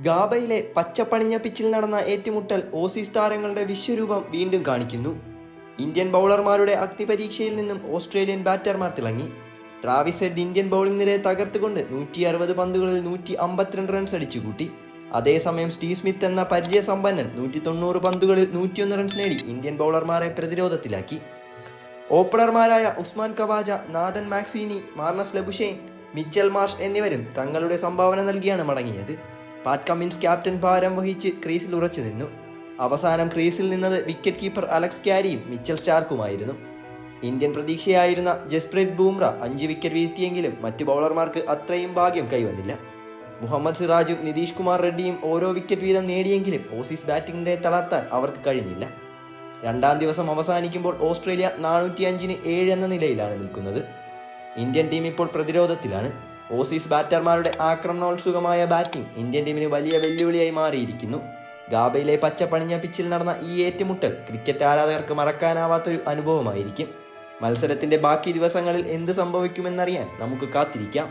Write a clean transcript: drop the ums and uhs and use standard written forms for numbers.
ഗാബയിലെ പച്ചപ്പണിഞ്ഞ പിച്ചിൽ നടന്ന ഏറ്റുമുട്ടൽ ഓസീസ് താരങ്ങളുടെ വിശ്വരൂപം വീണ്ടും കാണിക്കുന്നു. ഇന്ത്യൻ ബൗളർമാരുടെ അഗ്നിപരീക്ഷയിൽ നിന്നും ഓസ്ട്രേലിയൻ ബാറ്റർമാർ തിളങ്ങി. ട്രാവിസ് ഹെഡ് ഇന്ത്യൻ ബൗളിംഗ് നിരയെ തകർത്തുകൊണ്ട് 160 പന്തുകളിൽ 152 റൺസ് അടിച്ചുകൂട്ടി. അതേസമയം സ്റ്റീവ് സ്മിത്ത് എന്ന പരിചയസമ്പന്നൻ 190 പന്തുകളിൽ 101 റൺസ് നേടി ഇന്ത്യൻ ബൗളർമാരെ പ്രതിരോധത്തിലാക്കി. ഓപ്പണർമാരായ ഉസ്മാൻ ഖവാജ, നാഥൻ മാക്സ്വീനി, മാർണസ് ലബുഷെയ്ൻ, മിച്ചൽ മാർഷ് എന്നിവരും തങ്ങളുടെ സംഭാവന നൽകിയാണ് മടങ്ങിയത്. പാറ്റ് കമ്മിൻസ് ക്യാപ്റ്റൻ ഭാരം വഹിച്ച് ക്രീസിൽ ഉറച്ചു നിന്നു. അവസാനം ക്രീസിൽ നിന്നത് വിക്കറ്റ് കീപ്പർ അലക്സ് ക്യാരിയും മിച്ചൽ സ്റ്റാർക്കുമായിരുന്നു. ഇന്ത്യൻ പ്രതീക്ഷയായിരുന്ന ജസ്പ്രീത് ബൂംറ 5 വിക്കറ്റ് വീഴ്ത്തിയെങ്കിലും മറ്റ് ബൗളർമാർക്ക് അത്രയും ഭാഗ്യം കൈവന്നില്ല. മുഹമ്മദ് സിറാജും നിതീഷ് കുമാർ റെഡ്ഡിയും ഓരോ വിക്കറ്റ് വീതം നേടിയെങ്കിലും ഓസീസ് ബാറ്റിംഗിനെ തളർത്താൻ അവർക്ക് കഴിഞ്ഞില്ല. രണ്ടാം ദിവസം അവസാനിക്കുമ്പോൾ ഓസ്ട്രേലിയ 405-ന് 7 എന്ന നിലയിലാണ് നിൽക്കുന്നത്. ഇന്ത്യൻ ടീം ഇപ്പോൾ പ്രതിരോധത്തിലാണ്. ഓസീസ് ബാറ്റർമാരുടെ ആക്രമണോത്സുകമായ ബാറ്റിംഗ് ഇന്ത്യൻ ടീമിന് വലിയ വെല്ലുവിളിയായി മാറിയിരിക്കുന്നു. ഗാബയിലെ പച്ചപ്പണിഞ്ഞ പിച്ചിൽ നടന്ന ഈ ഏറ്റുമുട്ടൽ ക്രിക്കറ്റ് ആരാധകർക്ക് മറക്കാനാവാത്തൊരു അനുഭവമായിരിക്കും. മത്സരത്തിന്റെ ബാക്കി ദിവസങ്ങളിൽ എന്ത് സംഭവിക്കുമെന്നറിയാൻ നമുക്ക് കാത്തിരിക്കാം.